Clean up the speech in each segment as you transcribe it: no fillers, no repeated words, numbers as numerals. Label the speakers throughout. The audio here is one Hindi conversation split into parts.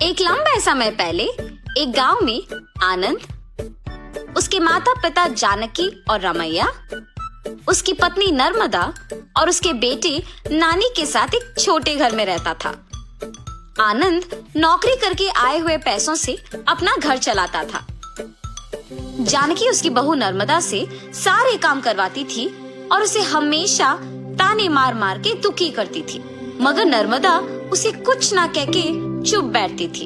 Speaker 1: एक लंबे समय पहले एक गांव में आनंद, उसके माता पिता जानकी और रमैया, उसकी पत्नी नर्मदा और उसके बेटे नानी के साथ एक छोटे घर में रहता था। आनंद नौकरी करके आए हुए पैसों से अपना घर चलाता था। जानकी उसकी बहू नर्मदा से सारे काम करवाती थी और उसे हमेशा ताने मार मार के दुखी करती थी, मगर नर्मदा उसे कुछ ना कह के चुप बैठती थी।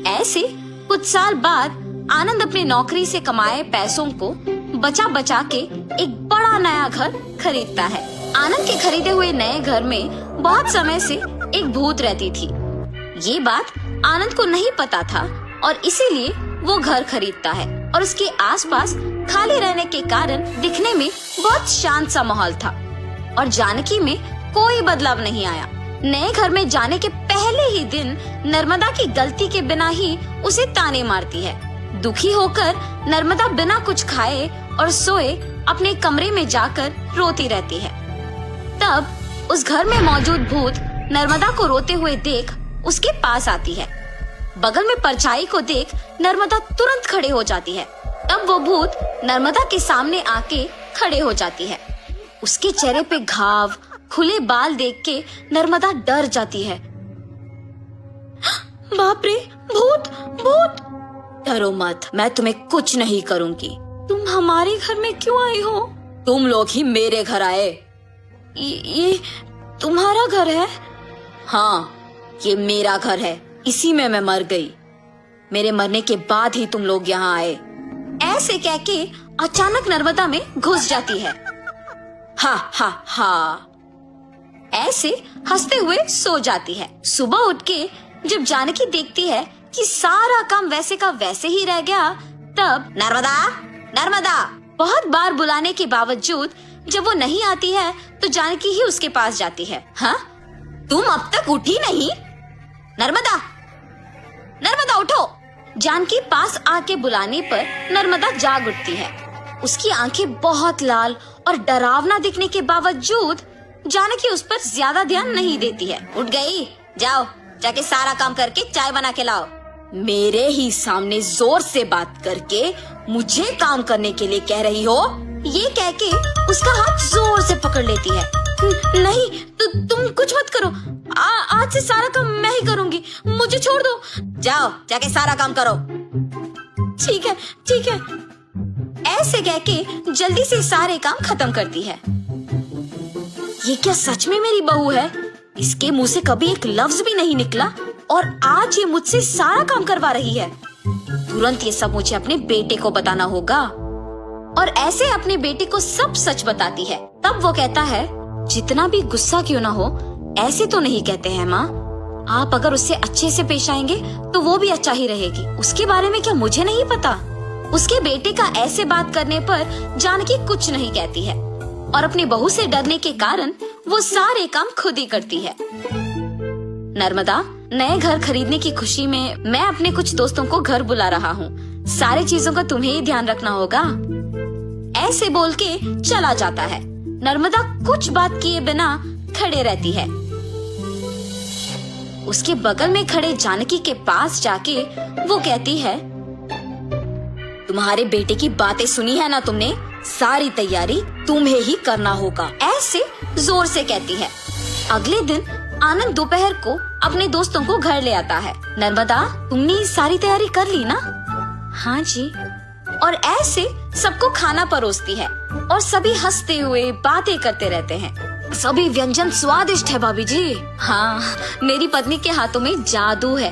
Speaker 1: ऐसे कुछ साल बाद आनंद अपने नौकरी से कमाए पैसों को बचा बचा के एक बड़ा नया घर खरीदता है। आनंद के खरीदे हुए नए घर में बहुत समय से एक भूत रहती थी। ये बात आनंद को नहीं पता था और इसीलिए वो घर खरीदता है और उसके आसपास खाली रहने के कारण दिखने में बहुत शांत सा माहौल था और जानकी में कोई बदलाव नहीं आया। नए घर में जाने के पहले ही दिन नर्मदा की गलती के बिना ही उसे ताने मारती है। दुखी होकर नर्मदा बिना कुछ खाए और सोए अपने कमरे में जाकर रोती रहती है। तब उस घर में मौजूद भूत नर्मदा को रोते हुए देख उसके पास आती है। बगल में परछाई को देख नर्मदा तुरंत खड़े हो जाती है। तब वो भूत नर्मदा के सामने आके खड़े हो जाती है। उसके चेहरे पे घाव, खुले बाल देख के नर्मदा डर जाती है। बाप रे, भूत भूत! डरो मत, मैं तुम्हें कुछ नहीं करूंगी। तुम हमारे घर में क्यों आए हो? तुम लोग ही मेरे घर आए। ये तुम्हारा घर है? हाँ, ये मेरा घर है। इसी में मैं मर गई। मेरे मरने के बाद ही तुम लोग यहाँ आए। ऐसे कह के अचानक नर्मदा में घुस जाती है। हा हा हा, ऐसे हंसते हुए सो जाती है। सुबह उठ के जब जानकी देखती है कि सारा काम वैसे का वैसे ही रह गया, तब नर्मदा नर्मदा बहुत बार बुलाने के बावजूद जब वो नहीं आती है तो जानकी ही उसके पास जाती है। हाँ, तुम अब तक उठी नहीं? नर्मदा नर्मदा उठो! जानकी पास आके बुलाने पर नर्मदा जाग उठती है। उसकी आंखें बहुत लाल और डरावना दिखने के बावजूद जानकी उस पर ज्यादा ध्यान नहीं देती है। उठ गई? जाओ जाके सारा काम करके चाय बना के लाओ। मेरे ही सामने जोर से बात करके मुझे काम करने के लिए कह रही हो? ये कह के उसका हाथ जोर से पकड़ लेती है। नहीं, तुम कुछ मत करो। आज से सारा काम मैं ही करूंगी, मुझे छोड़ दो। जाओ जाके सारा काम करो। ठीक है ठीक है। ऐसे कह के जल्दी से सारे काम खत्म करती है। ये क्या सच में मेरी बहू है? इसके मुंह से कभी एक लफ्ज भी नहीं निकला और आज ये मुझसे सारा काम करवा रही है। तुरंत ये सब मुझे अपने बेटे को बताना होगा। और ऐसे अपने बेटे को सब सच बताती है। तब वो कहता है, जितना भी गुस्सा क्यों ना हो, ऐसे तो नहीं कहते हैं माँ। आप अगर उससे अच्छे से पेश आएंगे तो वो भी अच्छा ही रहेगी। उसके बारे में क्या मुझे नहीं पता? उसके बेटे का ऐसे बात करने पर जानकी कुछ नहीं कहती है और अपनी बहू से डरने के कारण वो सारे काम खुद ही करती है। नर्मदा, नए घर खरीदने की खुशी में मैं अपने कुछ दोस्तों को घर बुला रहा हूँ। सारी चीजों का तुम्हें ही ध्यान रखना होगा। ऐसे बोल के चला जाता है। नर्मदा कुछ बात किए बिना खड़े रहती है। उसके बगल में खड़े जानकी के पास जाके वो कहती है, तुम्हारे बेटे की बातें सुनी है ना तुमने? सारी तैयारी तुम्हें ही करना होगा। ऐसे जोर से कहती है। अगले दिन आनंद दोपहर को अपने दोस्तों को घर ले आता है। नर्मदा, तुमने सारी तैयारी कर ली ना? हाँ जी। और ऐसे सबको खाना परोसती है और सभी हंसते हुए बातें करते रहते हैं। सभी व्यंजन स्वादिष्ट है भाभी जी। हाँ, मेरी पत्नी के हाथों में जादू है।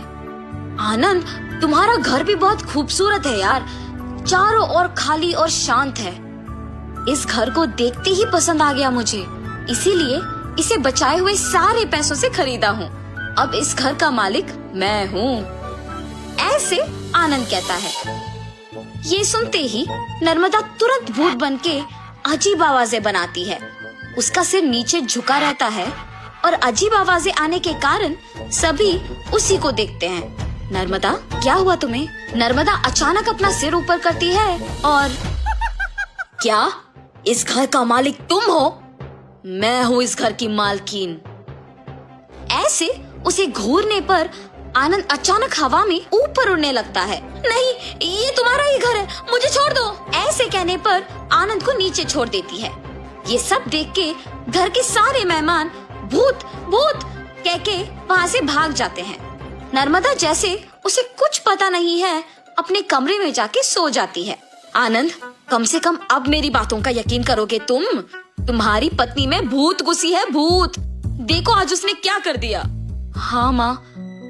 Speaker 1: आनंद, तुम्हारा घर भी बहुत खूबसूरत है यार। चारों ओर खाली और शांत है। इस घर को देखते ही पसंद आ गया मुझे, इसीलिए इसे बचाए हुए सारे पैसों से खरीदा हूँ। अब इस घर का मालिक मैं हूँ। ऐसे आनंद कहता है। ये सुनते ही नर्मदा तुरंत भूत बनके अजीब आवाजें बनाती है। उसका सिर नीचे झुका रहता है और अजीब आवाजें आने के कारण सभी उसी को देखते हैं। नर्मदा, क्या हुआ तुम्हें? नर्मदा अचानक अपना सिर ऊपर करती है और क्या इस घर का मालिक तुम हो? मैं हूँ इस घर की मालकिन। ऐसे उसे घूरने पर आनंद अचानक हवा में ऊपर उड़ने लगता है। नहीं, ये तुम्हारा ही घर है, मुझे छोड़ दो। ऐसे कहने पर आनंद को नीचे छोड़ देती है। ये सब देख के घर के सारे मेहमान भूत भूत कह के वहाँ से भाग जाते हैं। नर्मदा जैसे उसे कुछ पता नहीं है अपने कमरे में जाके सो जाती है। आनंद, कम से कम अब मेरी बातों का यकीन करोगे तुम? तुम्हारी पत्नी में भूत घुसी है, भूत। देखो आज उसने क्या कर दिया। हाँ माँ,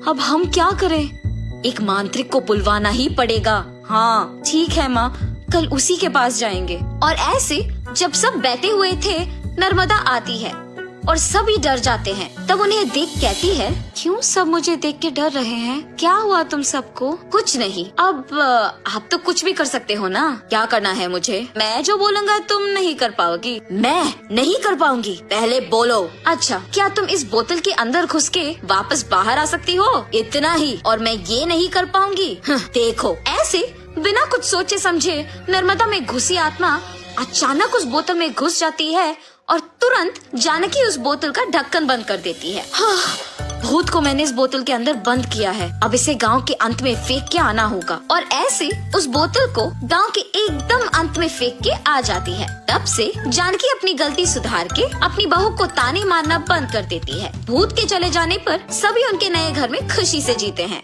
Speaker 1: अब हम क्या करें? एक मांत्रिक को बुलवाना ही पड़ेगा। हाँ ठीक है माँ, कल उसी के पास जाएंगे। और ऐसे जब सब बैठे हुए थे, नर्मदा आती है और सभी डर जाते हैं। तब उन्हें देख कहती है, क्यों सब मुझे देख के डर रहे हैं? क्या हुआ तुम सबको? कुछ नहीं। अब आप तो कुछ भी कर सकते हो ना। क्या करना है मुझे? मैं जो बोलूँगा तुम नहीं कर पाओगी। मैं नहीं कर पाऊंगी? पहले बोलो। अच्छा, क्या तुम इस बोतल के अंदर घुस के वापस बाहर आ सकती हो? इतना ही, और मैं ये नहीं कर पाऊंगी? देखो। ऐसे बिना कुछ सोचे समझे नर्मदा में घुसी आत्मा अचानक उस बोतल में घुस जाती है और तुरंत जानकी उस बोतल का ढक्कन बंद कर देती है। भूत को मैंने इस बोतल के अंदर बंद किया है, अब इसे गांव के अंत में फेंक के आना होगा। और ऐसे उस बोतल को गांव के एकदम अंत में फेंक के आ जाती है। तब से जानकी अपनी गलती सुधार के अपनी बहू को ताने मारना बंद कर देती है। भूत के चले जाने पर सभी उनके नए घर में खुशी से जीते हैं।